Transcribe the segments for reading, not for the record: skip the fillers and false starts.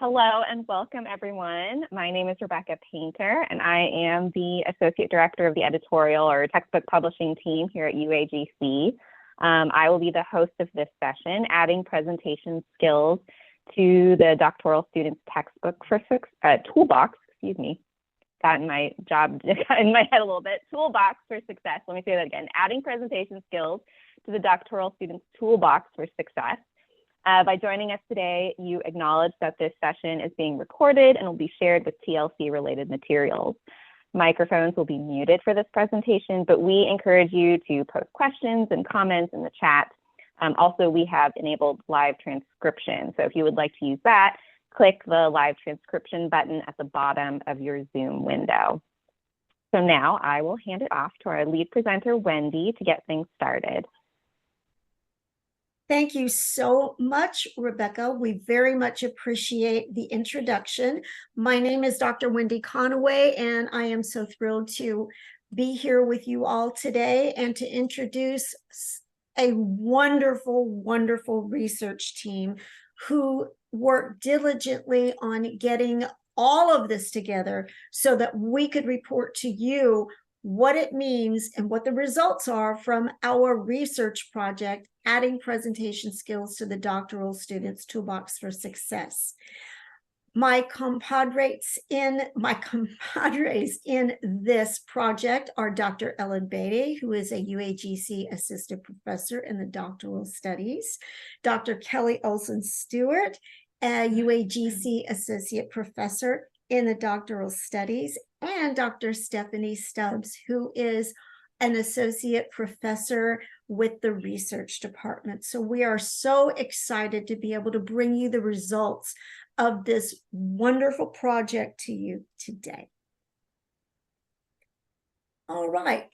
Hello and welcome everyone. My name is Rebecca Painter and I am the Associate Director of the Editorial or Textbook Publishing team here at UAGC. I will be the host of this session, adding presentation skills to the doctoral students textbook for Toolbox, got in my head a little bit, Toolbox for Success. Let me say that again, adding presentation skills to the doctoral students Toolbox for Success. By joining us today, you acknowledge that this session is being recorded and will be shared with TLC-related materials. Microphones will be muted for this presentation, but we encourage you to post questions and comments in the chat. Also, we have enabled live transcription, so if you would like to use that, click the live transcription button at the bottom of your Zoom window. So now I will hand it off to our lead presenter, Wendy, to get things started. Thank you so much, Rebecca. We very much appreciate the introduction. My name is Dr. Wendy Conaway, and I am so thrilled to be here with you all today and to introduce a wonderful, wonderful research team who worked diligently on getting all of this together so that we could report to you what it means and what the results are from our research project, adding presentation skills to the doctoral students Toolbox for Success. My compadres in this project are Dr. Ellen Beattie, who is a UAGC assistant professor in the doctoral studies, Dr. Kelly Olson Stewart, a UAGC associate professor in the doctoral studies, and Dr. Stephanie Stubbs, who is an associate professor with the research department. So we are so excited to be able to bring you the results of this wonderful project to you today. All right,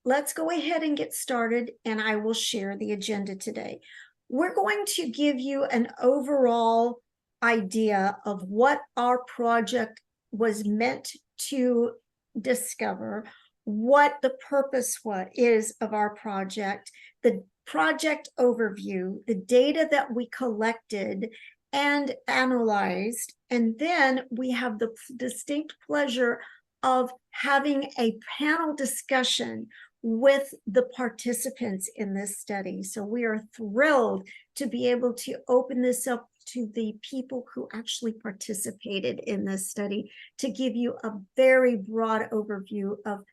let's go ahead and get started, and I will share the agenda today. We're going to give you an overall idea of what our project was meant to discover, what the purpose is of our project, the project overview, the data that we collected and analyzed, and then we have the distinct pleasure of having a panel discussion with the participants in this study. So we are thrilled to be able to open this up to the people who actually participated in this study to give you a very broad overview of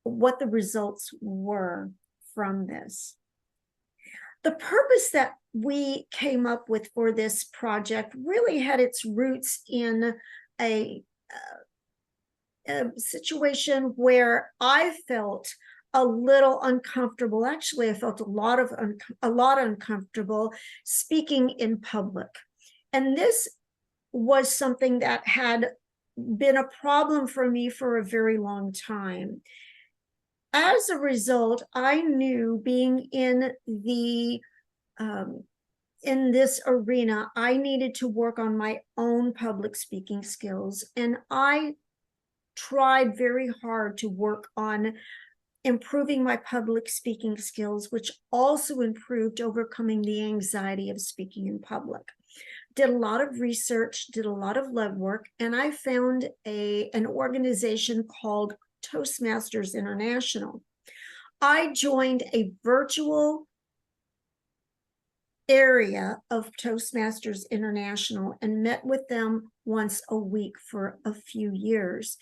what the results were from this. The purpose that we came up with for this project really had its roots in a situation where I felt a little uncomfortable. Actually, I felt a lot uncomfortable speaking in public. And this was something that had been a problem for me for a very long time. As a result, I knew being in this arena, I needed to work on my own public speaking skills. And I tried very hard to work on improving my public speaking skills, which also improved overcoming the anxiety of speaking in public. Did a lot of research, did a lot of legwork, and I found an organization called Toastmasters International. I joined a virtual area of Toastmasters International and met with them once a week for a few years.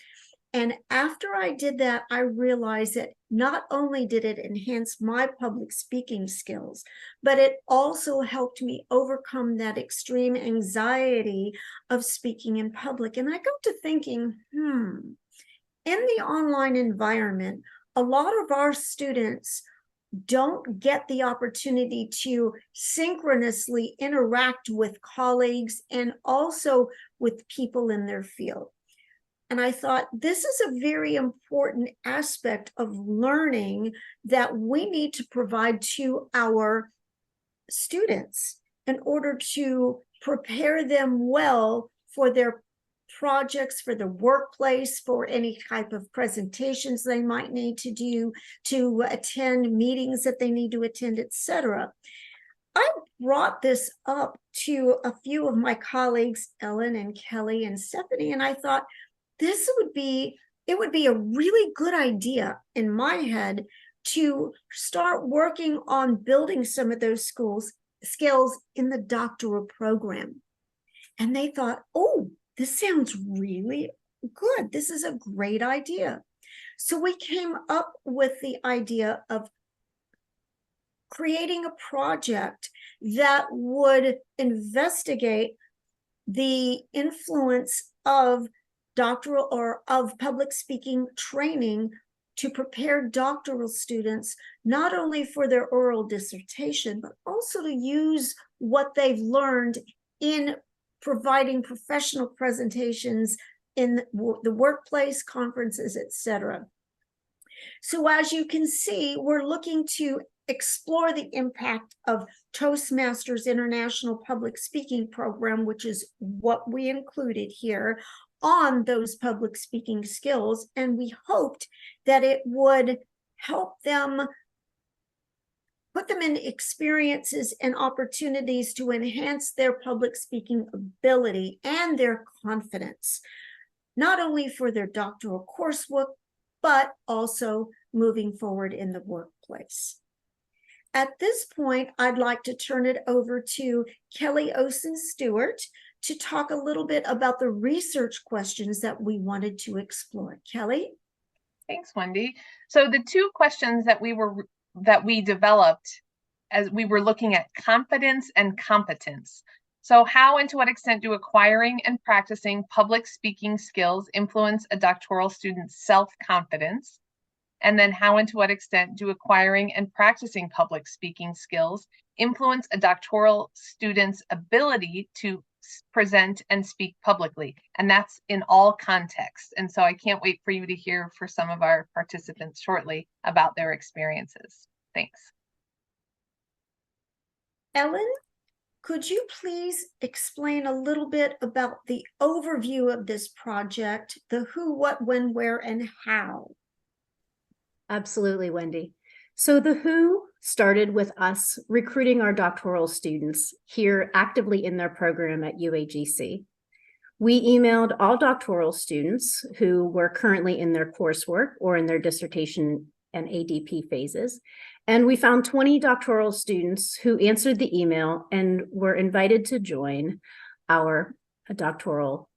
And after I did that, I realized that not only did it enhance my public speaking skills, but it also helped me overcome that extreme anxiety of speaking in public. And I got to thinking, in the online environment, a lot of our students don't get the opportunity to synchronously interact with colleagues and also with people in their field. And I thought, this is a very important aspect of learning that we need to provide to our students in order to prepare them well for their projects, for the workplace, for any type of presentations they might need to do, to attend meetings that they need to attend, etc. I brought this up to a few of my colleagues, Ellen and Kelly and Stephanie, and I thought it would be a really good idea in my head to start working on building some of those skills in the doctoral program. And they thought, oh, this sounds really good. This is a great idea. So we came up with the idea of creating a project that would investigate the influence of doctoral or of public speaking training to prepare doctoral students, not only for their oral dissertation, but also to use what they've learned in providing professional presentations in the workplace, conferences, etc. So as you can see, we're looking to explore the impact of Toastmasters International Public Speaking Program, which is what we included here, on those public speaking skills. And we hoped that it would help them, put them in experiences and opportunities to enhance their public speaking ability and their confidence, not only for their doctoral coursework, but also moving forward in the workplace. At this point, I'd like to turn it over to Kelly Olson Stewart to talk a little bit about the research questions that we wanted to explore. Kelly? Thanks, Wendy. So the two questions that we developed as we were looking at competence and competence. So how and to what extent do acquiring and practicing public speaking skills influence a doctoral student's self-confidence? And then how and to what extent do acquiring and practicing public speaking skills influence a doctoral student's ability to present and speak publicly? And that's in all contexts. And so I can't wait for you to hear for some of our participants shortly about their experiences. Thanks. Ellen, could you please explain a little bit about the overview of this project, the who, what, when, where, and how? Absolutely, Wendy. So the WHO started with us recruiting our doctoral students here actively in their program at UAGC. We emailed all doctoral students who were currently in their coursework or in their dissertation and ADP phases, and we found 20 doctoral students who answered the email and were invited to join our doctoral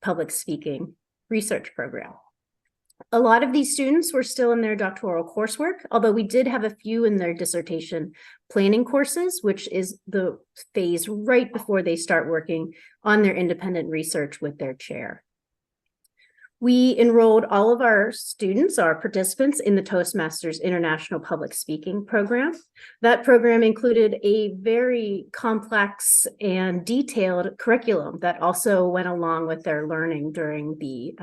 public speaking research program. A lot of these students were still in their doctoral coursework, although we did have a few in their dissertation planning courses, which is the phase right before they start working on their independent research with their chair. We enrolled all of our students, our participants, in the Toastmasters International Public Speaking Program. That program included a very complex and detailed curriculum that also went along with their learning during the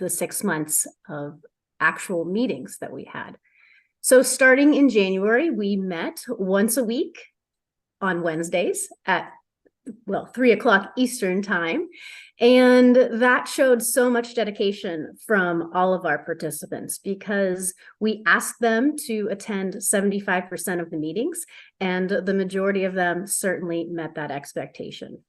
6 months of actual meetings that we had. So starting in January, we met once a week on Wednesdays at 3 o'clock Eastern time. And that showed so much dedication from all of our participants because we asked them to attend 75% of the meetings, and the majority of them certainly met that expectation.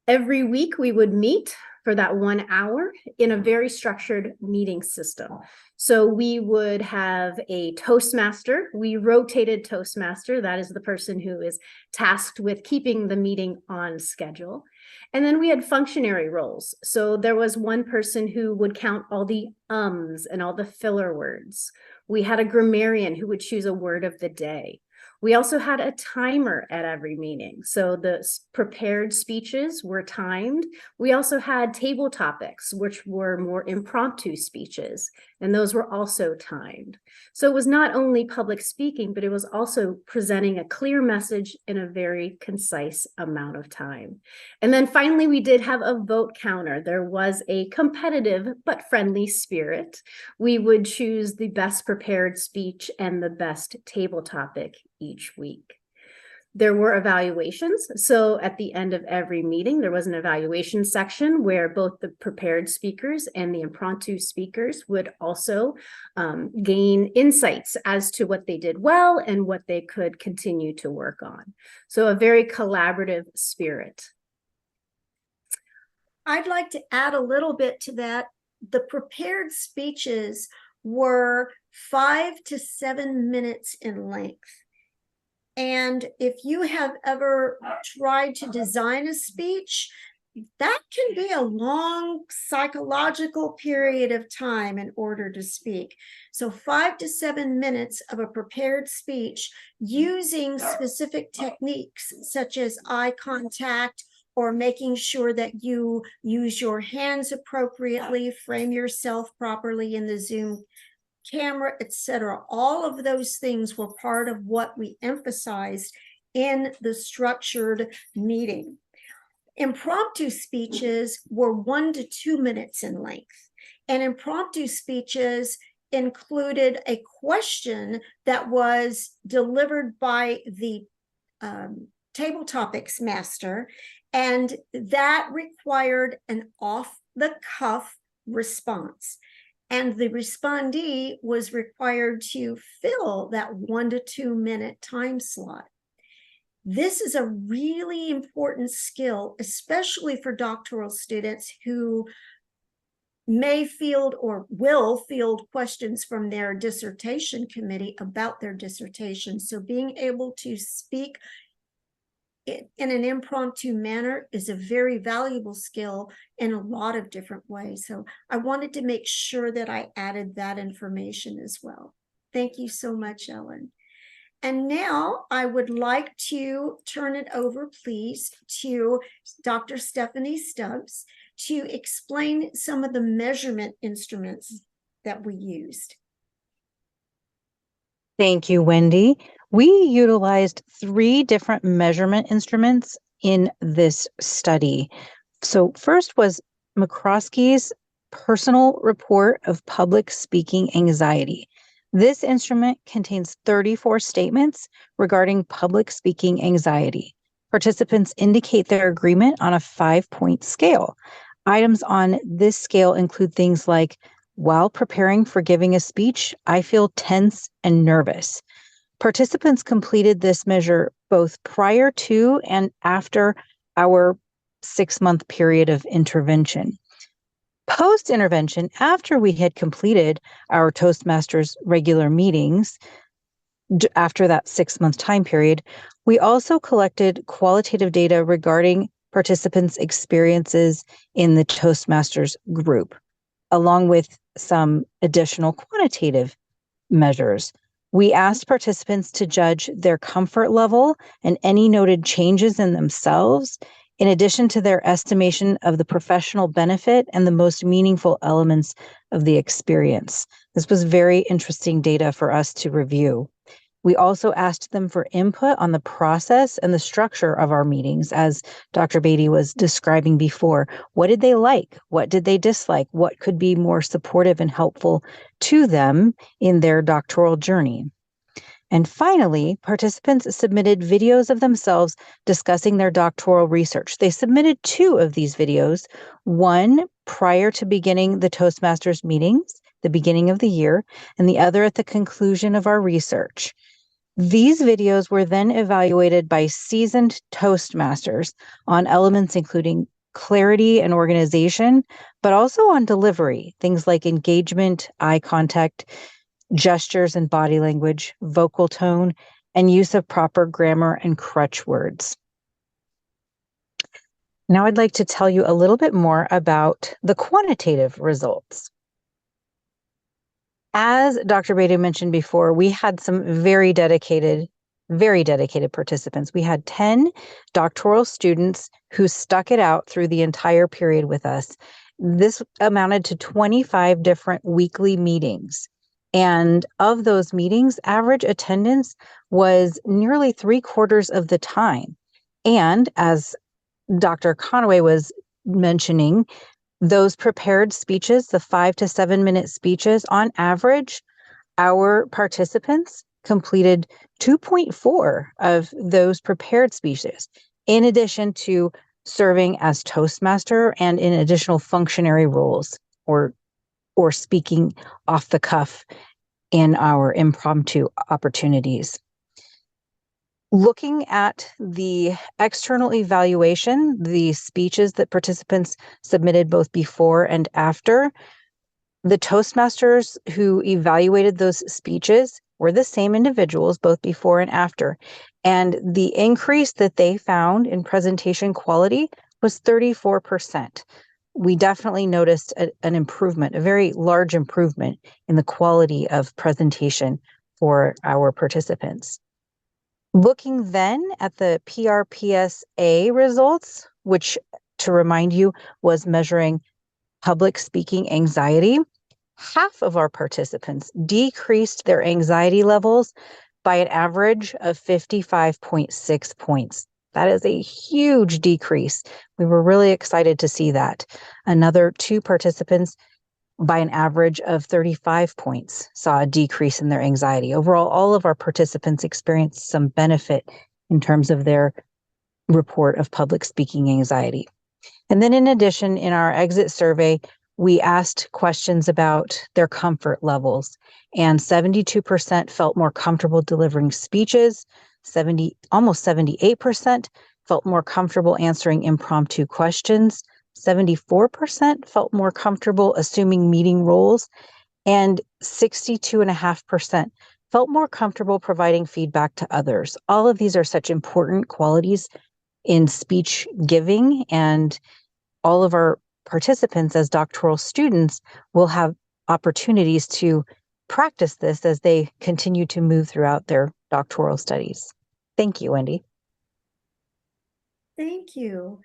Every week we would meet for that 1 hour in a very structured meeting system. So we would have a Toastmaster. We rotated Toastmaster. That is the person who is tasked with keeping the meeting on schedule. And then we had functionary roles. So there was one person who would count all the ums and all the filler words. We had a grammarian who would choose a word of the day. We also had a timer at every meeting. So the prepared speeches were timed. We also had table topics, which were more impromptu speeches, and those were also timed. So it was not only public speaking, but it was also presenting a clear message in a very concise amount of time. And then finally, we did have a vote counter. There was a competitive but friendly spirit. We would choose the best prepared speech and the best table topic each week. There were evaluations. So at the end of every meeting, there was an evaluation section where both the prepared speakers and the impromptu speakers would also gain insights as to what they did well and what they could continue to work on. So a very collaborative spirit. I'd like to add a little bit to that. The prepared speeches were 5 to 7 minutes in length. And if you have ever tried to design a speech, that can be a long psychological period of time in order to speak. So 5 to 7 minutes of a prepared speech using specific techniques such as eye contact, or making sure that you use your hands appropriately, frame yourself properly in the Zoom camera, etc. All of those things were part of what we emphasized in the structured meeting. Impromptu speeches were 1 to 2 minutes in length, and impromptu speeches included a question that was delivered by the table topics master, and that required an off-the-cuff response. And the respondee was required to fill that 1 to 2 minute time slot. This is a really important skill, especially for doctoral students who may field or will field questions from their dissertation committee about their dissertation. So being able to speak in an impromptu manner is a very valuable skill in a lot of different ways. So I wanted to make sure that I added that information as well. Thank you so much, Ellen. And now I would like to turn it over, please, to Dr. Stephanie Stubbs to explain some of the measurement instruments that we used. Thank you, Wendy. We utilized 3 different measurement instruments in this study. So first was McCroskey's Personal Report of Public Speaking Anxiety. This instrument contains 34 statements regarding public speaking anxiety. Participants indicate their agreement on a 5-point scale. Items on this scale include things like, while preparing for giving a speech, I feel tense and nervous. Participants completed this measure both prior to and after our 6-month period of intervention. Post-intervention, after we had completed our Toastmasters regular meetings, after that 6-month time period, we also collected qualitative data regarding participants' experiences in the Toastmasters group, along with some additional quantitative measures. We asked participants to judge their comfort level and any noted changes in themselves, in addition to their estimation of the professional benefit and the most meaningful elements of the experience. This was very interesting data for us to review. We also asked them for input on the process and the structure of our meetings, as Dr. Beattie was describing before. What did they like? What did they dislike? What could be more supportive and helpful to them in their doctoral journey? And finally, participants submitted videos of themselves discussing their doctoral research. They submitted 2 of these videos, one prior to beginning the Toastmasters meetings, the beginning of the year, and the other at the conclusion of our research. These videos were then evaluated by seasoned Toastmasters on elements including clarity and organization, but also on delivery, things like engagement, eye contact, gestures and body language, vocal tone, and use of proper grammar and crutch words. Now I'd like to tell you a little bit more about the quantitative results. As Dr. Beattie mentioned before, we had some very dedicated participants. We had 10 doctoral students who stuck it out through the entire period with us. This amounted to 25 different weekly meetings. And of those meetings, average attendance was nearly 3/4 of the time. And as Dr. Conaway was mentioning, those prepared speeches, the 5 to 7 minute speeches, on average, our participants completed 2.4 of those prepared speeches, in addition to serving as Toastmaster and in additional functionary roles or speaking off the cuff in our impromptu opportunities. Looking at the external evaluation, the speeches that participants submitted both before and after, the Toastmasters who evaluated those speeches were the same individuals both before and after. And the increase that they found in presentation quality was 34%. We definitely noticed an improvement, a very large improvement in the quality of presentation for our participants. Looking then at the PRPSA results, which, to remind you, was measuring public speaking anxiety, half of our participants decreased their anxiety levels by an average of 55.6 points. That is a huge decrease. We were really excited to see that. Another 2 participants, by an average of 35 points, saw a decrease in their anxiety. Overall, all of our participants experienced some benefit in terms of their report of public speaking anxiety. And then in addition, in our exit survey, we asked questions about their comfort levels, and 72% felt more comfortable delivering speeches, almost 78% felt more comfortable answering impromptu questions, 74% felt more comfortable assuming meeting roles, and 62.5% felt more comfortable providing feedback to others. All of these are such important qualities in speech giving, and all of our participants as doctoral students will have opportunities to practice this as they continue to move throughout their doctoral studies. Thank you, Wendy. Thank you.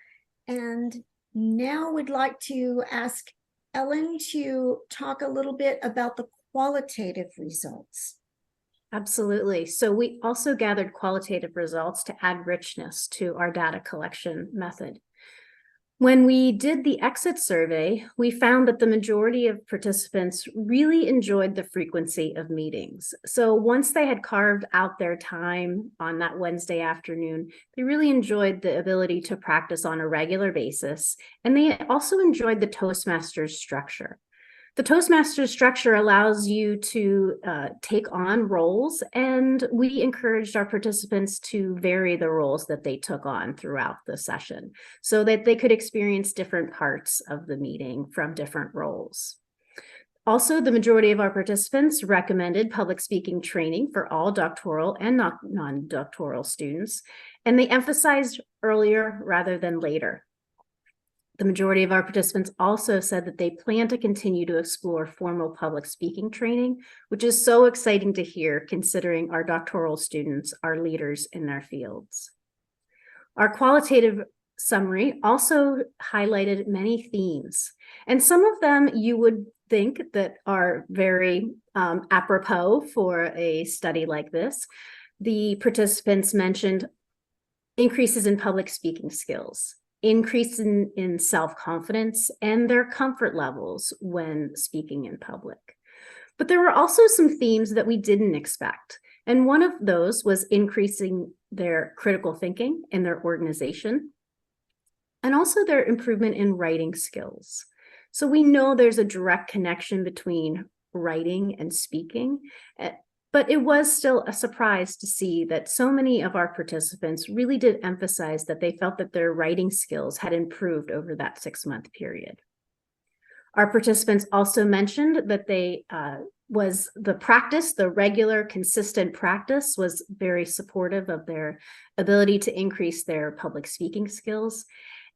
And now we'd like to ask Ellen to talk a little bit about the qualitative results. Absolutely. So we also gathered qualitative results to add richness to our data collection method. When we did the exit survey, we found that the majority of participants really enjoyed the frequency of meetings. So once they had carved out their time on that Wednesday afternoon, they really enjoyed the ability to practice on a regular basis. And they also enjoyed the Toastmasters structure. The Toastmasters structure allows you to take on roles, and we encouraged our participants to vary the roles that they took on throughout the session so that they could experience different parts of the meeting from different roles. Also, the majority of our participants recommended public speaking training for all doctoral and non-doctoral students, and they emphasized earlier rather than later. The majority of our participants also said that they plan to continue to explore formal public speaking training, which is so exciting to hear considering our doctoral students are leaders in their fields. Our qualitative summary also highlighted many themes, and some of them you would think that are very apropos for a study like this. The participants mentioned increases in public speaking skills, increase in self-confidence, and their comfort levels when speaking in public. But there were also some themes that we didn't expect. And one of those was increasing their critical thinking and their organization, and also their improvement in writing skills. So we know there's a direct connection between writing and speaking, but it was still a surprise to see that so many of our participants really did emphasize that they felt that their writing skills had improved over that 6-month period. Our participants also mentioned that the regular, consistent practice was very supportive of their ability to increase their public speaking skills.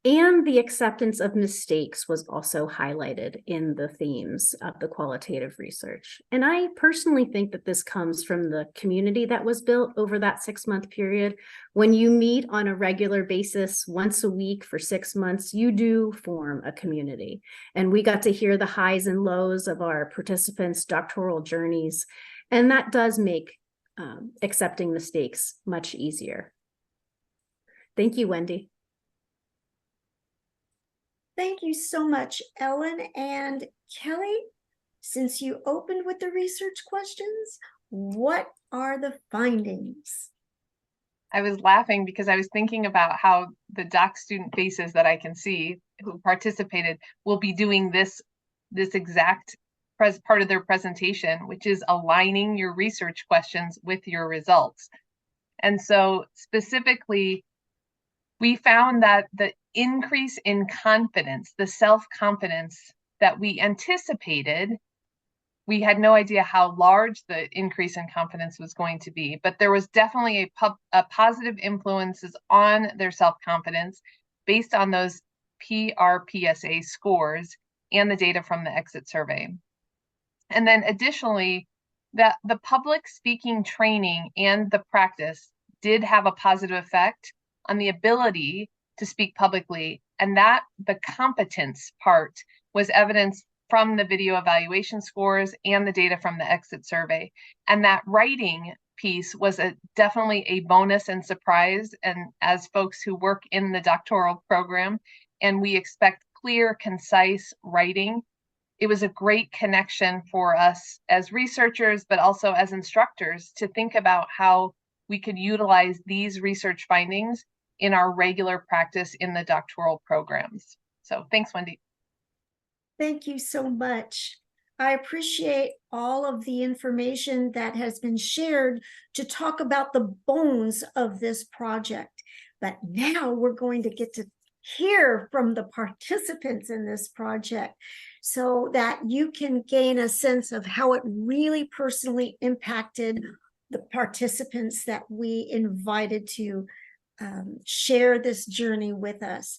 And the acceptance of mistakes was also highlighted in the themes of the qualitative research. And I personally think that this comes from the community that was built over that 6-month period. When you meet on a regular basis once a week for 6 months, you do form a community. And we got to hear the highs and lows of our participants' doctoral journeys. And that does make accepting mistakes much easier. Thank you, Wendy. Thank you so much, Ellen. And Kelly, since you opened with the research questions, What are the findings? I was laughing because I was thinking about how the doc student faces that I can see who participated will be doing this exact part of their presentation, which is aligning your research questions with your results. And so specifically, we found that the increase in confidence, the self-confidence that we anticipated, we had no idea how large the increase in confidence was going to be, but there was definitely a positive influences on their self-confidence based on those PRPSA scores and the data from the exit survey. And then additionally, that the public speaking training and the practice did have a positive effect on the ability to speak publicly, and that the competence part was evidenced from the video evaluation scores and the data from the exit survey. And that writing piece was definitely a bonus and surprise, and as folks who work in the doctoral program, and we expect clear, concise writing, it was a great connection for us as researchers, but also as instructors to think about how we could utilize these research findings in our regular practice in the doctoral programs. So thanks, Wendy. Thank you so much. I appreciate all of the information that has been shared to talk about the bones of this project. But now we're going to get to hear from the participants in this project so that you can gain a sense of how it really personally impacted the participants that we invited to share this journey with us.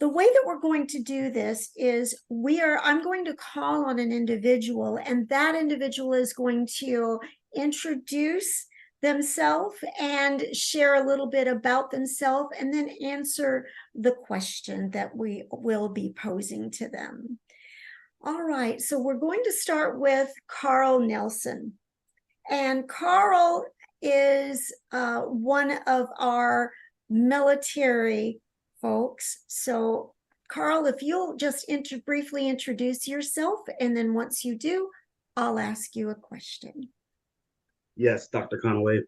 The way that we're going to do this is I'm going to call on an individual, and that individual is going to introduce themselves and share a little bit about themselves, and then answer the question that we will be posing to them. All right, so we're going to start with Carl Nelson. And Carl is one of our military folks. So Carl, if you'll just briefly introduce yourself, and then once you do, I'll ask you a question. Yes, Dr. Conaway.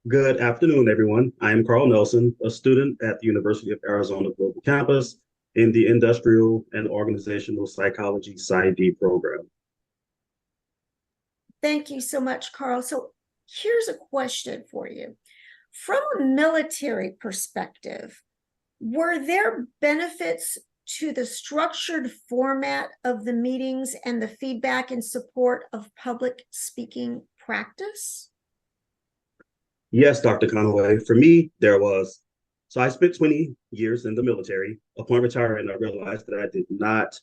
Good afternoon, everyone. I am Carl Nelson, a student at the University of Arizona Global Campus in the Industrial and Organizational Psychology PsyD program. Thank you so much, Carl. So here's a question for you. From a military perspective, were there benefits to the structured format of the meetings and the feedback and support of public speaking practice? Yes, Dr. Conaway. For me, there was. So I spent 20 years in the military. Upon retiring, I realized that I did not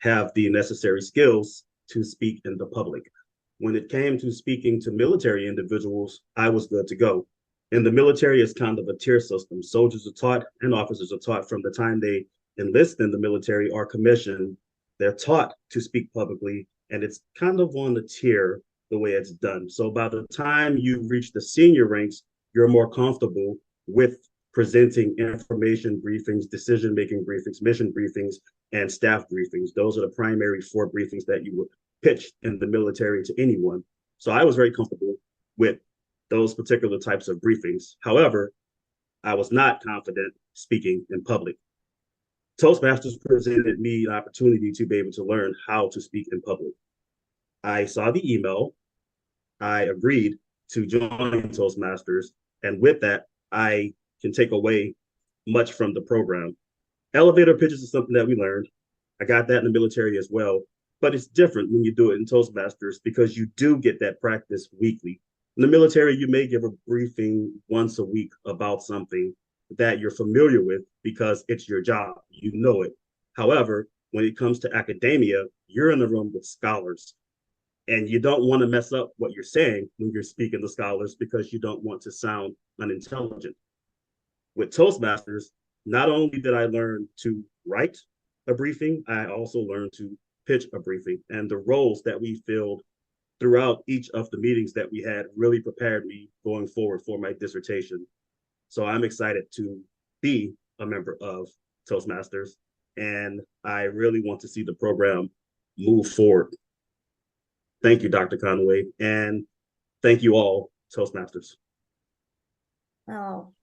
have the necessary skills to speak in the public. When it came to speaking to military individuals, I was good to go. In the military, it's kind of a tier system. Soldiers are taught and officers are taught from the time they enlist in the military or commission. They're taught to speak publicly, and it's kind of on the tier the way it's done. So by the time you reach the senior ranks, you're more comfortable with presenting information briefings, decision-making briefings, mission briefings, and staff briefings. Those are the primary 4 briefings that you would pitch in the military to anyone. So I was very comfortable with those particular types of briefings. However, I was not confident speaking in public. Toastmasters presented me an opportunity to be able to learn how to speak in public. I saw the email. I agreed to join Toastmasters, and with that, I can take away much from the program. Elevator pitches is something that we learned. I got that in the military as well, but it's different when you do it in Toastmasters because you do get that practice weekly. In the military, you may give a briefing once a week about something that you're familiar with because it's your job, you know it. However, when it comes to academia, you're in the room with scholars, and you don't want to mess up what you're saying when you're speaking to scholars because you don't want to sound unintelligent. With Toastmasters, not only did I learn to write a briefing, I also learned to pitch a briefing, and the roles that we filled throughout each of the meetings that we had really prepared me going forward for my dissertation. So I'm excited to be a member of Toastmasters, and I really want to see the program move forward. Thank you, Dr. Conaway. And thank you all, Toastmasters. Well,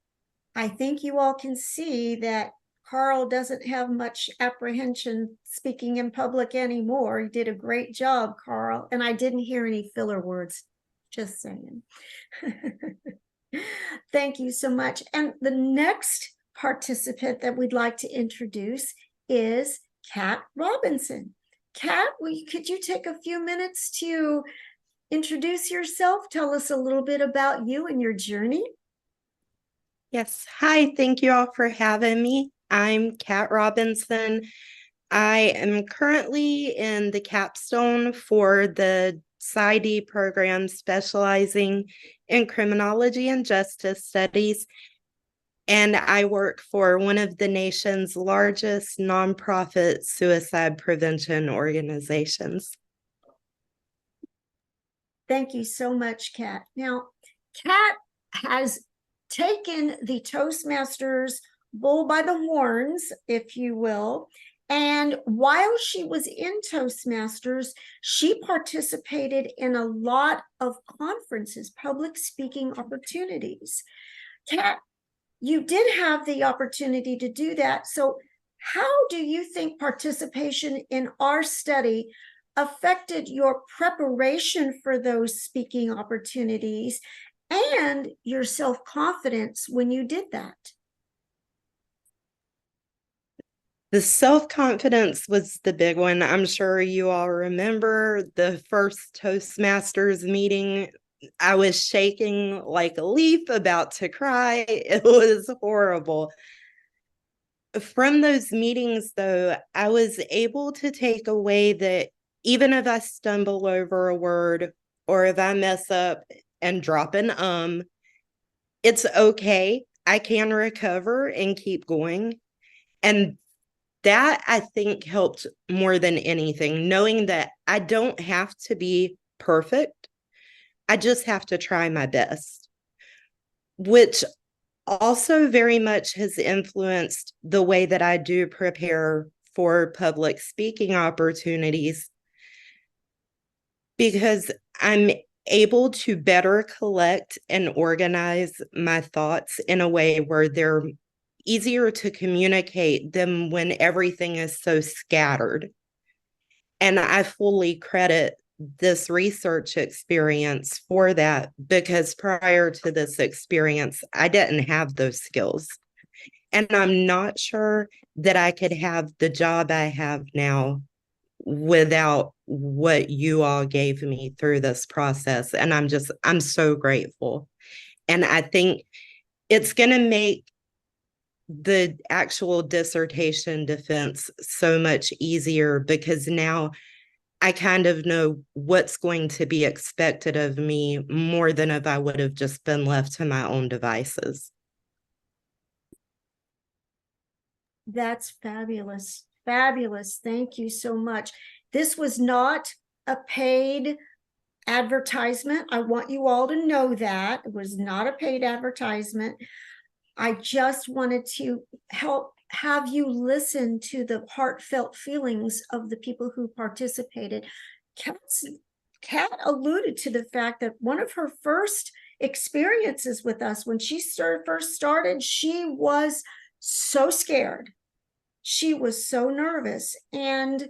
I think you all can see that Carl doesn't have much apprehension speaking in public anymore. He did a great job, Carl. And I didn't hear any filler words, just saying. Thank you so much. And the next participant that we'd like to introduce is Kat Robinson. Kat, could you take a few minutes to introduce yourself? Tell us a little bit about you and your journey. Yes. Hi. Thank you all for having me. I'm Kat Robinson. I am currently in the capstone for the PsyD program specializing in criminology and justice studies. And I work for one of the nation's largest nonprofit suicide prevention organizations. Thank you so much, Kat. Now, Kat has taken the Toastmasters bull by the horns, if you will. And while she was in Toastmasters, she participated in a lot of conferences, public speaking opportunities. Kat, you did have the opportunity to do that. So how do you think participation in our study affected your preparation for those speaking opportunities and your self-confidence when you did that? The self-confidence was the big one. I'm sure you all remember the first Toastmasters meeting. I was shaking like a leaf, about to cry. It was horrible. From those meetings, though, I was able to take away that even if I stumble over a word or if I mess up and drop an it's okay. I can recover and keep going. And that, I think, helped more than anything, knowing that I don't have to be perfect. I just have to try my best, which also very much has influenced the way that I do prepare for public speaking opportunities, because I'm able to better collect and organize my thoughts in a way where they're easier to communicate than when everything is so scattered. And I fully credit this research experience for that, because prior to this experience, I didn't have those skills. And I'm not sure that I could have the job I have now without what you all gave me through this process. And I'm so grateful. And I think it's going to make the actual dissertation defense so much easier, because now I kind of know what's going to be expected of me more than if I would have just been left to my own devices. That's fabulous. Fabulous. Thank you so much. This was not a paid advertisement. I want you all to know that. It was not a paid advertisement. I just wanted to help have you listen to the heartfelt feelings of the people who participated. Kat alluded to the fact that one of her first experiences with us, when she first started, she was so scared. She was so nervous. And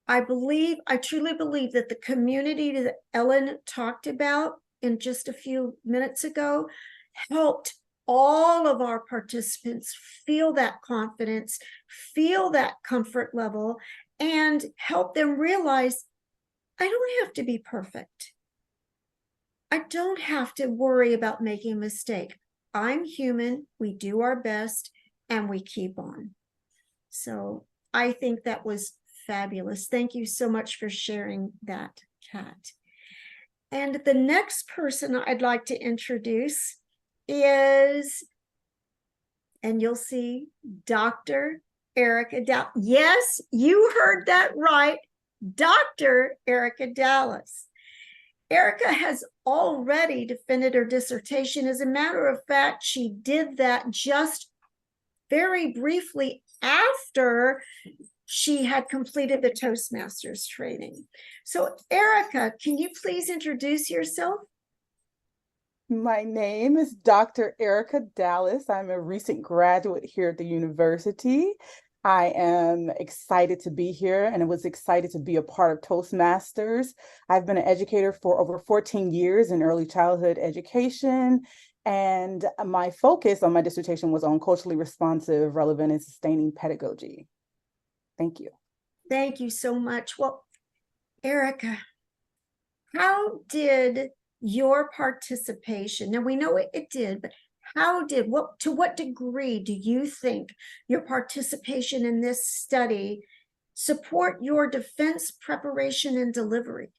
I truly believe that the community that Ellen talked about in just a few minutes ago helped all of our participants feel that confidence, feel that comfort level, and help them realize, I don't have to be perfect. I don't have to worry about making a mistake. I'm human, we do our best, and we keep on. So I think that was fabulous. Thank you so much for sharing that, Kat. And the next person I'd like to introduce is, and you'll see, Dr. Erica Dallas. Yes, you heard that right, Dr. Erica Dallas. Erica has already defended her dissertation. As a matter of fact, she did that just very briefly after she had completed the Toastmasters training. So Erica, can you please introduce yourself? My name is Dr. Erica Dallas. I'm a recent graduate here at the university. I am excited to be here and I was excited to be a part of Toastmasters. I've been an educator for over 14 years in early childhood education, and my focus on my dissertation was on culturally responsive, relevant, and sustaining pedagogy. Thank you. Thank you so much. Well, Erica, how did your participation, now we know it did, but to what degree do you think your participation in this study support your defense preparation and delivery?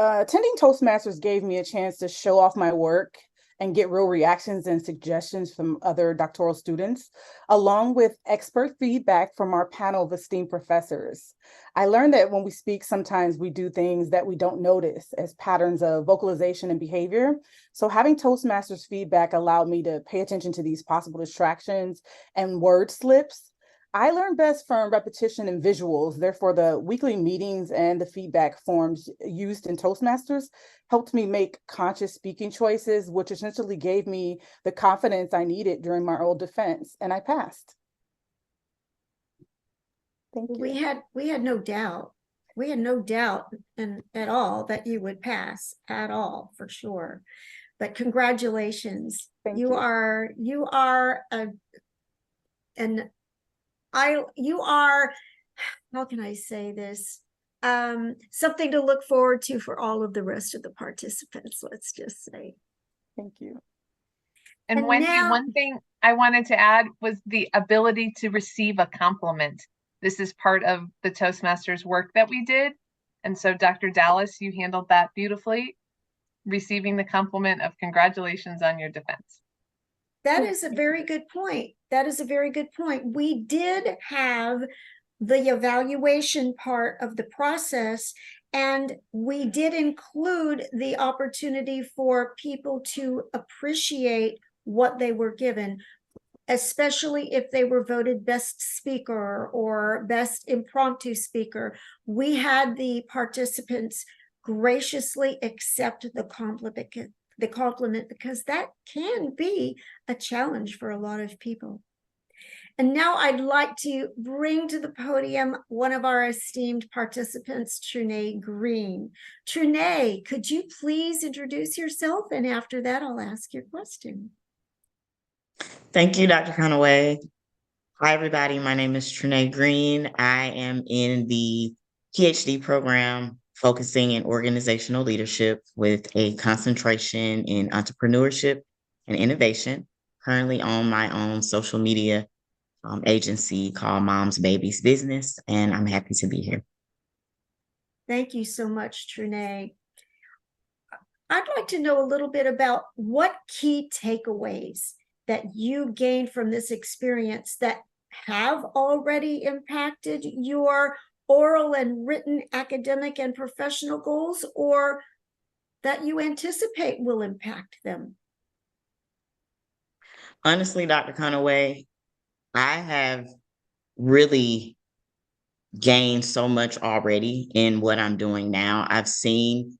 Attending Toastmasters gave me a chance to show off my work and get real reactions and suggestions from other doctoral students, along with expert feedback from our panel of esteemed professors. I learned that when we speak, sometimes we do things that we don't notice as patterns of vocalization and behavior. So having Toastmasters feedback allowed me to pay attention to these possible distractions and word slips. I learn best from repetition and visuals. Therefore, the weekly meetings and the feedback forms used in Toastmasters helped me make conscious speaking choices, which essentially gave me the confidence I needed during my oral defense, and I passed. Thank you. We had no doubt. We had no doubt at all that you would pass at all, for sure. But congratulations. Thank you. You are how can I say this? Something to look forward to for all of the rest of the participants, let's just say. Thank you. And Wendy, one thing I wanted to add was the ability to receive a compliment. This is part of the Toastmasters work that we did. And so Dr. Dallas, you handled that beautifully, receiving the compliment of congratulations on your defense. That is a very good point. That is a very good point. We did have the evaluation part of the process, and we did include the opportunity for people to appreciate what they were given, especially if they were voted best speaker or best impromptu speaker. We had the participants graciously accept the compliment because that can be a challenge for a lot of people. And now I'd like to bring to the podium one of our esteemed participants, Trinae Green. Trinae, could you please introduce yourself? And after that, I'll ask your question. Thank you, Dr. Conaway. Hi, everybody. My name is Trinae Green. I am in the PhD program focusing in organizational leadership with a concentration in entrepreneurship and innovation. Currently on my own social media agency called Moms Babies Business, and I'm happy to be here. Thank you so much, Trinae. I'd like to know a little bit about what key takeaways that you gained from this experience that have already impacted your oral and written academic and professional goals, or that you anticipate will impact them. Honestly, Dr. Conaway, I have really gained so much already in what I'm doing now. I've seen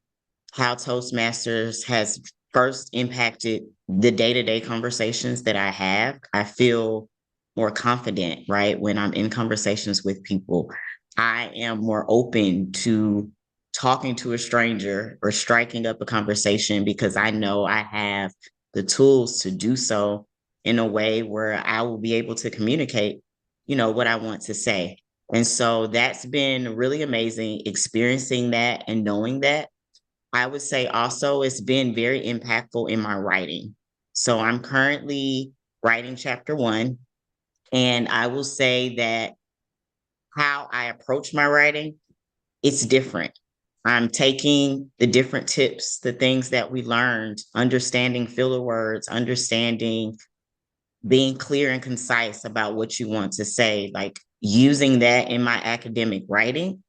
how Toastmasters has first impacted the day-to-day conversations that I have. I feel more confident, right? When I'm in conversations with people, I am more open to talking to a stranger or striking up a conversation because I know I have the tools to do so in a way where I will be able to communicate, what I want to say. And so that's been really amazing experiencing that and knowing that. I would say also it's been very impactful in my writing. So I'm currently writing chapter 1, and I will say that how I approach my writing, it's different. I'm taking the different tips, the things that we learned, understanding filler words, understanding being clear and concise about what you want to say, like using that in my academic writing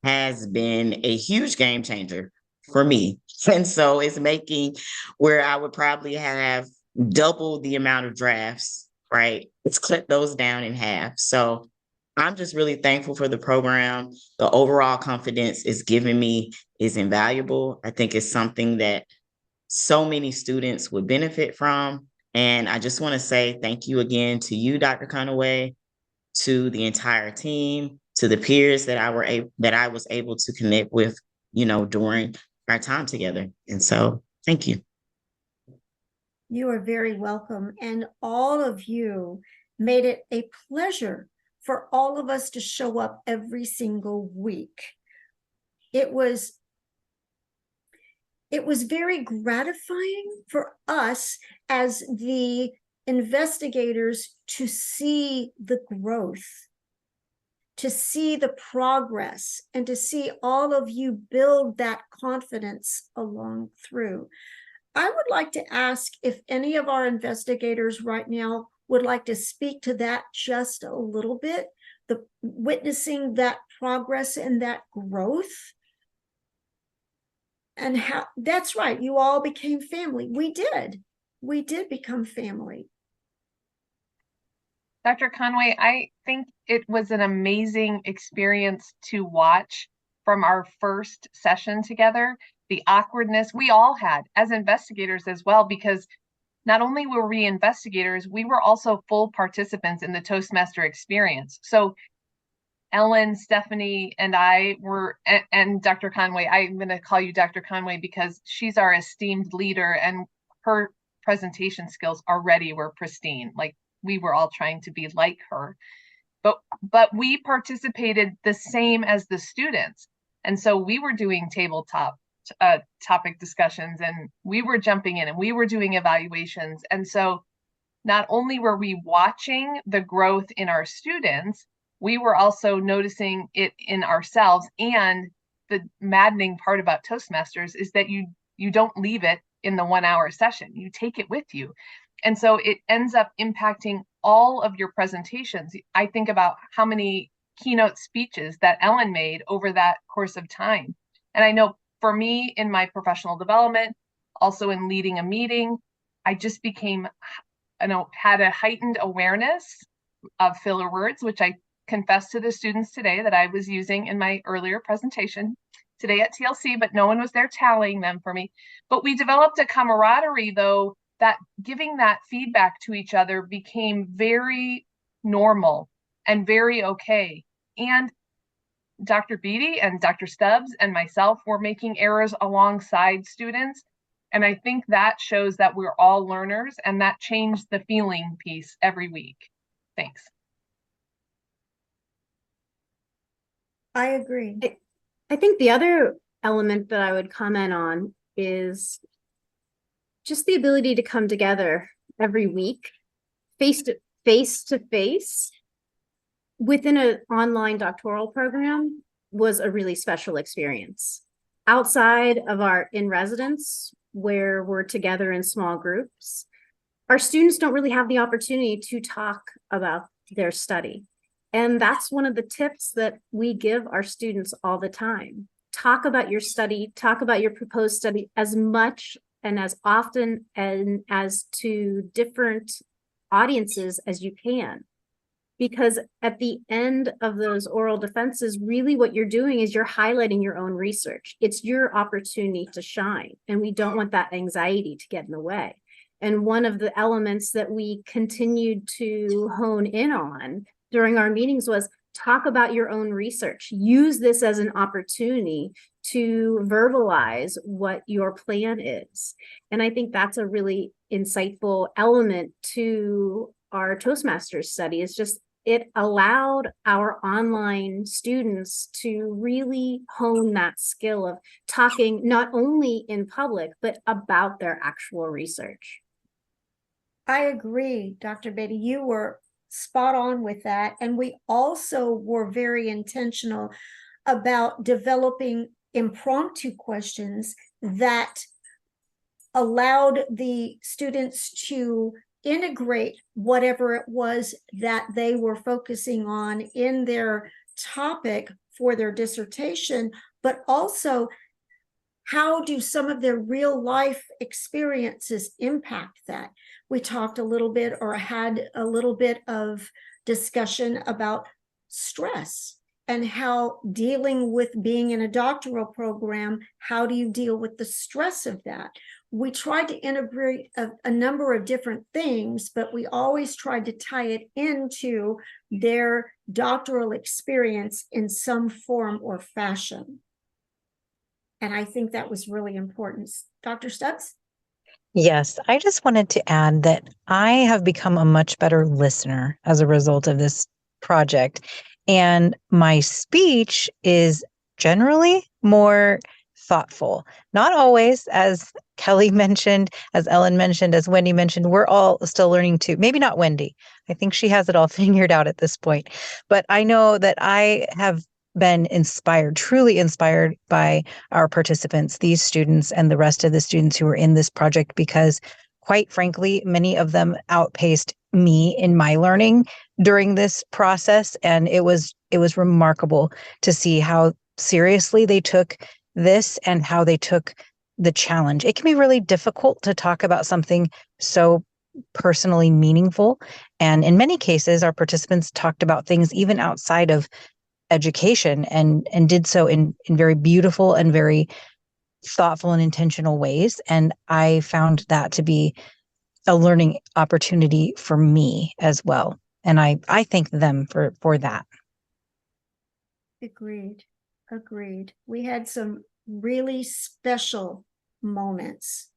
has been a huge game changer for me. And so it's making where I would probably have double the amount of drafts, right? It's cut those down in half. So I'm just really thankful for the program. The overall confidence it's given me is invaluable. I think it's something that so many students would benefit from. And I just want to say thank you again to you, Dr. Conaway, to the entire team, to the peers that I was able to connect with, during our time together. And so thank you. You are very welcome. And all of you made it a pleasure for all of us to show up every single week. It was very gratifying for us as the investigators to see the growth, to see the progress, and to see all of you build that confidence along through. I would like to ask if any of our investigators right now would like to speak to that just a little bit, the witnessing that progress and that growth. And how, that's right, you all became family. We did become family. Dr. Conaway, I think it was an amazing experience to watch from our first session together. The awkwardness we all had as investigators as well, because not only were we investigators, we were also full participants in the Toastmaster experience. So Ellen, Stephanie, and I were, and Dr. Conaway, I'm going to call you Dr. Conaway because she's our esteemed leader and her presentation skills already were pristine. Like we were all trying to be like her, but we participated the same as the students. And so we were doing tabletop topic discussions, and we were jumping in and we were doing evaluations. And so not only were we watching the growth in our students, we were also noticing it in ourselves. And the maddening part about Toastmasters is that you don't leave it in the 1 hour session, you take it with you. And so it ends up impacting all of your presentations. I think about how many keynote speeches that Ellen made over that course of time. And I know for me in my professional development, also in leading a meeting, I just became, had a heightened awareness of filler words, which I confessed to the students today that I was using in my earlier presentation today at TLC, but no one was there tallying them for me. But we developed a camaraderie, though, that giving that feedback to each other became very normal and very okay. And Dr. Beattie and Dr. Stubbs and myself were making errors alongside students. And I think that shows that we're all learners, and that changed the feeling piece every week. Thanks. I agree. I think the other element that I would comment on is just the ability to come together every week, face to face within an online doctoral program was a really special experience. Outside of our in-residence, where we're together in small groups, our students don't really have the opportunity to talk about their study. And that's one of the tips that we give our students all the time. Talk about your study, talk about your proposed study as much and as often and as to different audiences as you can. Because at the end of those oral defenses, really what you're doing is you're highlighting your own research. It's your opportunity to shine, and we don't want that anxiety to get in the way. And one of the elements that we continued to hone in on during our meetings was talk about your own research. Use this as an opportunity to verbalize what your plan is. And I think that's a really insightful element to our Toastmasters study. Is just it allowed our online students to really hone that skill of talking not only in public, but about their actual research. I agree, Dr. Beattie. You were spot on with that. And we also were very intentional about developing impromptu questions that allowed the students to integrate whatever it was that they were focusing on in their topic for their dissertation, but also how do some of their real life experiences impact that? We talked a little bit or had a little bit of discussion about stress and how dealing with being in a doctoral program, how do you deal with the stress of that? We tried to integrate a number of different things, but we always tried to tie it into their doctoral experience in some form or fashion. And I think that was really important. Dr. Stubbs? Yes, I just wanted to add that I have become a much better listener as a result of this project. And my speech is generally more thoughtful. Not always, as Kelly mentioned, as Ellen mentioned, as Wendy mentioned, we're all still learning too. Maybe not Wendy. I think she has it all figured out at this point. But I know that I have been inspired, truly inspired by our participants, these students, and the rest of the students who were in this project, because quite frankly, many of them outpaced me in my learning during this process. And it was remarkable to see how seriously they took this and how they took the challenge. It can be really difficult to talk about something so personally meaningful. And in many cases, our participants talked about things even outside of education and did so in very beautiful and very thoughtful and intentional ways. And I found that to be a learning opportunity for me as well. And I thank them for that. Agreed. We had some really special moments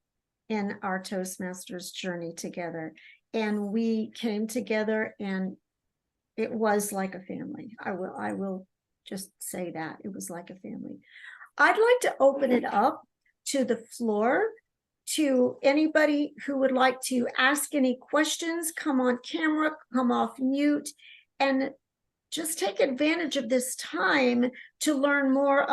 in our Toastmasters journey together. And we came together and it was like a family. I will just say that it was like a family. I'd like to open it up to the floor to anybody who would like to ask any questions, come on camera, come off mute, and just take advantage of this time to learn more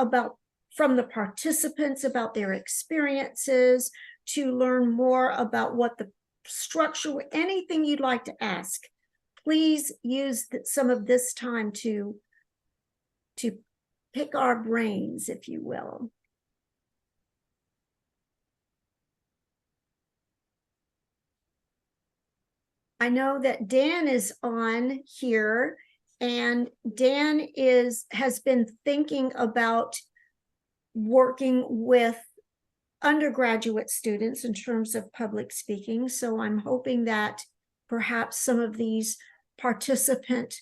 from the participants about their experiences, to learn more about what the structure, anything you'd like to ask. Please use some of this time to pick our brains, if you will. I know that Dan is on here, and Dan has been thinking about working with undergraduate students in terms of public speaking. So I'm hoping that perhaps some of these participant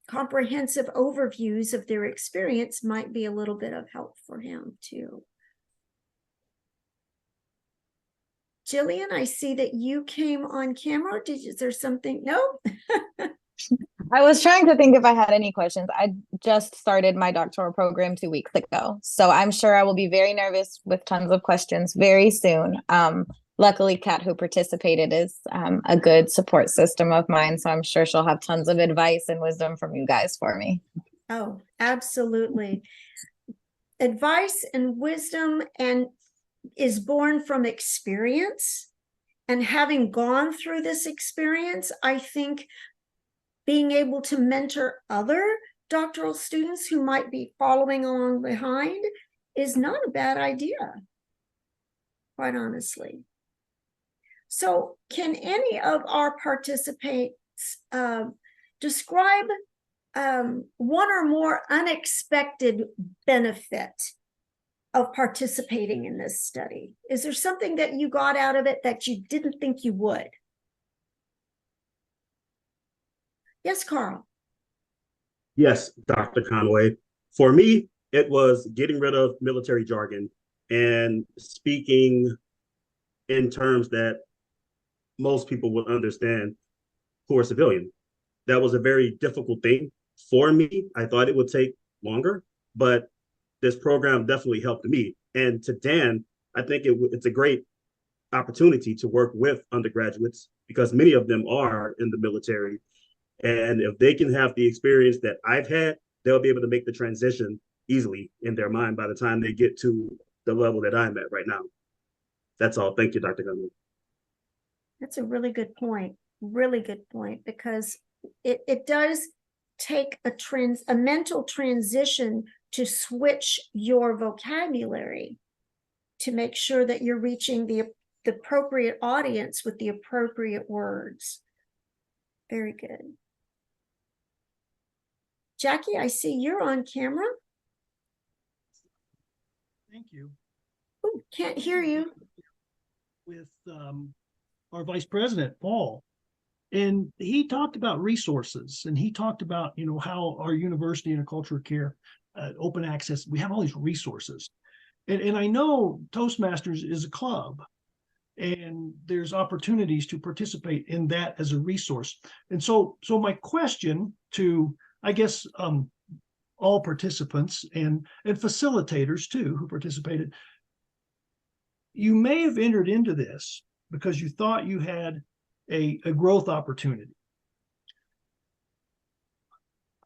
comprehensive overviews of their experience might be a little bit of help for him too. Jillian, I see that you came on camera. Is there something? No? I was trying to think if I had any questions. I just started my doctoral program 2 weeks ago, so I'm sure I will be very nervous with tons of questions very soon. Luckily, Kat, who participated, is a good support system of mine, so I'm sure she'll have tons of advice and wisdom from you guys for me. Oh, absolutely. Advice and wisdom is born from experience. And having gone through this experience, I think being able to mentor other doctoral students who might be following along behind is not a bad idea, quite honestly. So can any of our participants describe one or more unexpected benefit of participating in this study? Is there something that you got out of it that you didn't think you would? Yes, Carl. Yes, Dr. Conaway. For me, it was getting rid of military jargon and speaking in terms that most people would understand who are civilian. That was a very difficult thing for me. I thought it would take longer, but this program definitely helped me. And to Dan, I think it's a great opportunity to work with undergraduates because many of them are in the military. And if they can have the experience that I've had, they'll be able to make the transition easily in their mind by the time they get to the level that I'm at right now. That's all. Thank you, Dr. Gunley. That's a really good point, because it does take a mental transition to switch your vocabulary to make sure that you're reaching the appropriate audience with the appropriate words. Very good. Jackie, I see you're on camera. Thank you. Oh, can't hear you. With our Vice President, Paul. And he talked about resources, and he talked about, you know, how our university and a culture of care, open access, we have all these resources. And I know Toastmasters is a club, and there's opportunities to participate in that as a resource. And so my question to, I guess, all participants and facilitators too who participated, you may have entered into this because you thought you had a growth opportunity.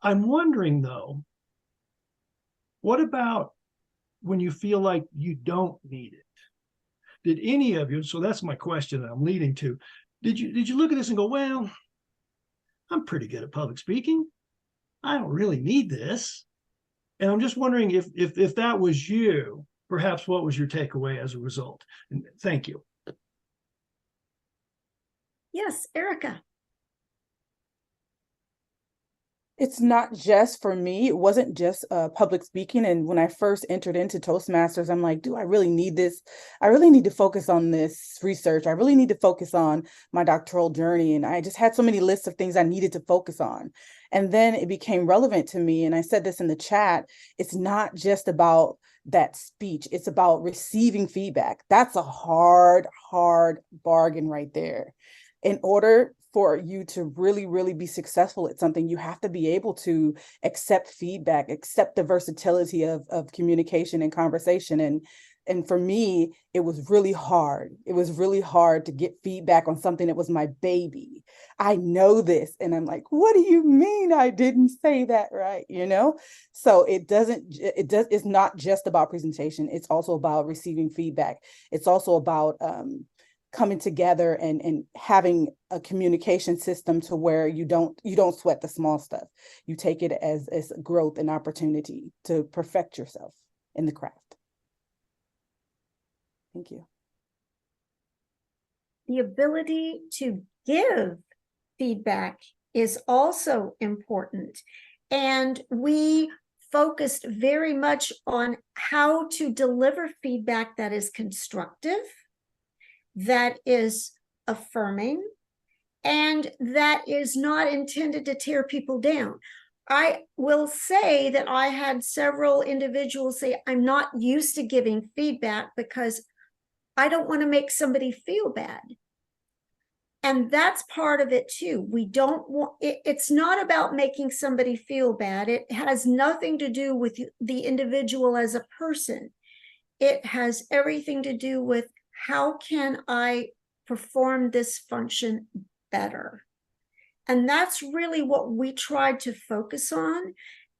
I'm wondering though, what about when you feel like you don't need it? Did any of you, so that's my question that I'm leading to, did you look at this and go, well, I'm pretty good at public speaking. I don't really need this. And I'm just wondering if that was you, perhaps what was your takeaway as a result? And thank you. Yes, Erica. It's not just for me. It wasn't just public speaking. And when I first entered into Toastmasters, I'm like, do I really need this? I really need to focus on this research. I really need to focus on my doctoral journey. And I just had so many lists of things I needed to focus on. And then it became relevant to me. And I said this in the chat, it's not just about that speech. It's about receiving feedback. That's a hard bargain right there. In order for you to really, really be successful at something, you have to be able to accept feedback, accept the versatility of communication and conversation. And for me, it was really hard. It was really hard to get feedback on something that was my baby. I know this. And I'm like, what do you mean I didn't say that right? You know? So it's not just about presentation. It's also about receiving feedback. It's also about, coming together and having a communication system to where you don't sweat the small stuff. You take it as growth and opportunity to perfect yourself in the craft. Thank you. The ability to give feedback is also important. And we focused very much on how to deliver feedback that is constructive, that is affirming, and that is not intended to tear people down. I will say that I had several individuals say, I'm not used to giving feedback because I don't want to make somebody feel bad. And that's part of it too. We don't want, it's not about making somebody feel bad. It has nothing to do with the individual as a person. It has everything to do with, how can I perform this function better? And that's really what we tried to focus on.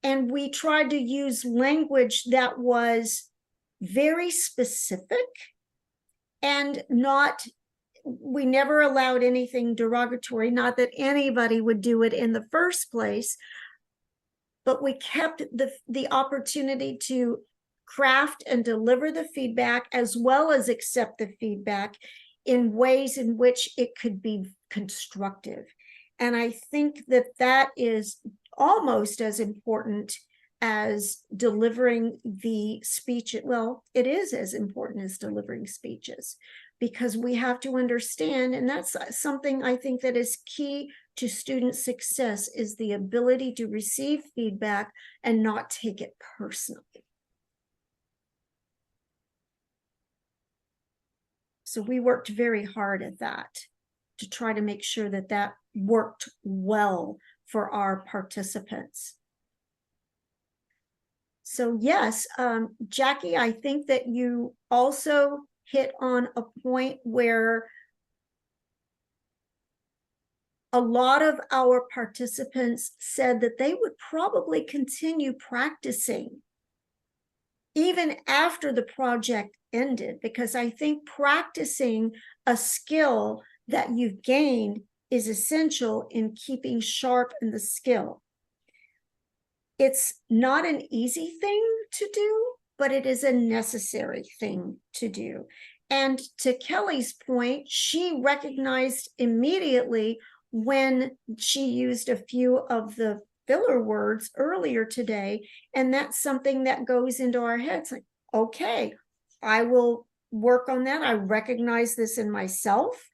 And we tried to use language that was very specific and we never allowed anything derogatory, not that anybody would do it in the first place, but we kept the opportunity to craft and deliver the feedback as well as accept the feedback in ways in which it could be constructive. And I think that is almost as important as delivering the speech. Well, it is as important as delivering speeches, because we have to understand, and that's something I think that is key to student success, is the ability to receive feedback and not take it personally. So we worked very hard at that to try to make sure that that worked well for our participants. So yes, Jackie, I think that you also hit on a point where a lot of our participants said that they would probably continue practicing even after the project ended, because I think practicing a skill that you've gained is essential in keeping sharp in the skill. It's not an easy thing to do, but it is a necessary thing to do. And to Kelly's point, she recognized immediately when she used a few of the filler words earlier today. And that's something that goes into our heads like, okay, I will work on that. I recognize this in myself.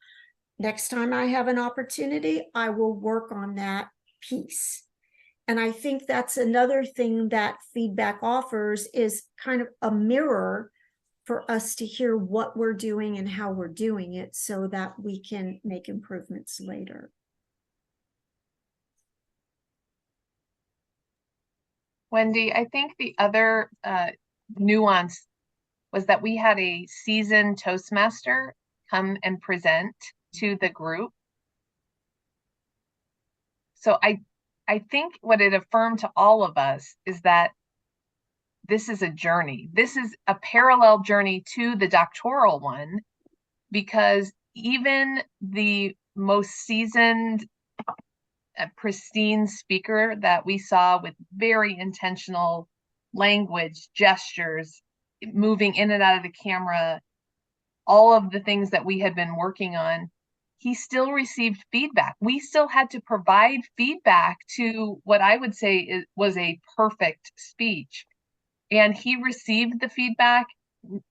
Next time I have an opportunity, I will work on that piece. And I think that's another thing that feedback offers, is kind of a mirror for us to hear what we're doing and how we're doing it so that we can make improvements later. Wendy, I think the other nuance was that we had a seasoned Toastmaster come and present to the group. So I think what it affirmed to all of us is that this is a journey. This is a parallel journey to the doctoral one, because even the most seasoned, pristine speaker that we saw with very intentional language, gestures, moving in and out of the camera, all of the things that we had been working on, he still received feedback. We still had to provide feedback to what I would say was a perfect speech. And he received the feedback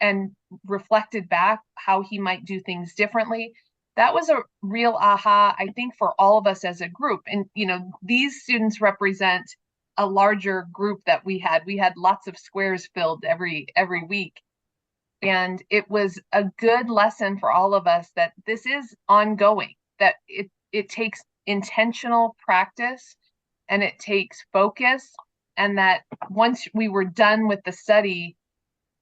and reflected back how he might do things differently. That was a real aha, I think, for all of us as a group. And, you know, these students represent a larger group that we had. We had lots of squares filled every week. And it was a good lesson for all of us that this is ongoing, that it takes intentional practice and it takes focus, and that once we were done with the study,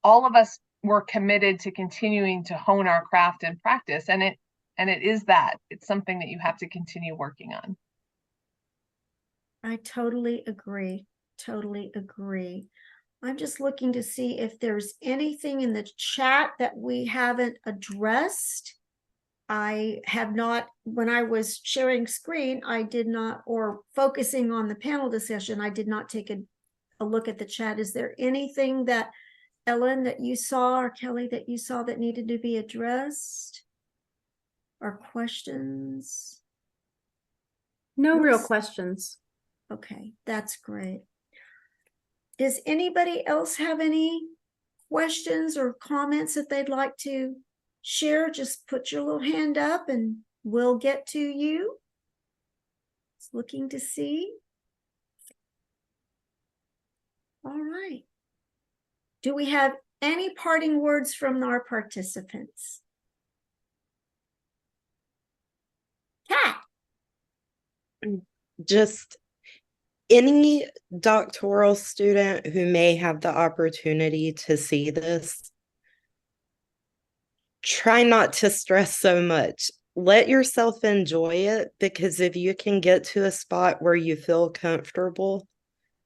all of us were committed to continuing to hone our craft and practice. And it is that. It's something that you have to continue working on. I totally agree. Totally agree. I'm just looking to see if there's anything in the chat that we haven't addressed. I have not, when I was sharing screen, I did not, or focusing on the panel discussion, I did not take a look at the chat. Is there anything that, Ellen, that you saw, or Kelly, that you saw that needed to be addressed? Or questions? No real questions. Okay, that's great. Does anybody else have any questions or comments that they'd like to share? Just put your little hand up and we'll get to you. Just looking to see. All right. Do we have any parting words from our participants? Kat. Just any doctoral student who may have the opportunity to see this, try not to stress so much. Let yourself enjoy it, because if you can get to a spot where you feel comfortable,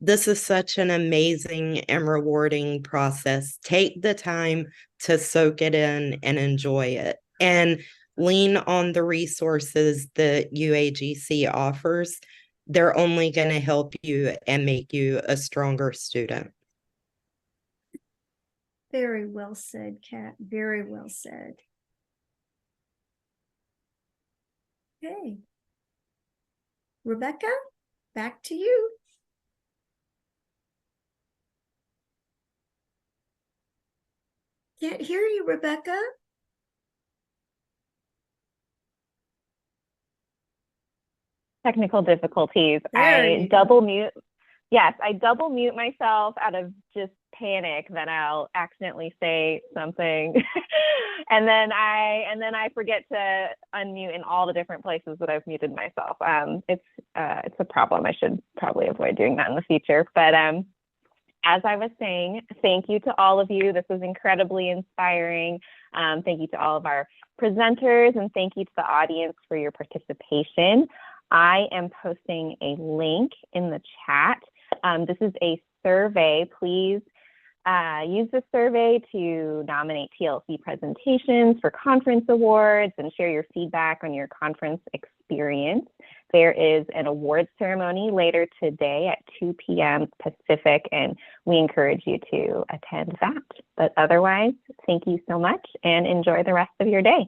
this is such an amazing and rewarding process. Take the time to soak it in and enjoy it, and lean on the resources that UAGC offers. They're only going to help you and make you a stronger student. Very well said, Kat. Very well said. Okay. Rebecca, back to you. Can't hear you, Rebecca. Technical difficulties. I double mute myself out of just panic that I'll accidentally say something and then I forget to unmute in all the different places that I've muted myself. It's a problem. I should probably avoid doing that in the future. But as I was saying, thank you to all of you. This was incredibly inspiring. Thank you to all of our presenters, and thank you to the audience for your participation. I am posting a link in the chat. This is a survey. Please use the survey to nominate TLC presentations for conference awards and share your feedback on your conference experience. There is an awards ceremony later today at 2 p.m. Pacific, and we encourage you to attend that. But otherwise, thank you so much and enjoy the rest of your day.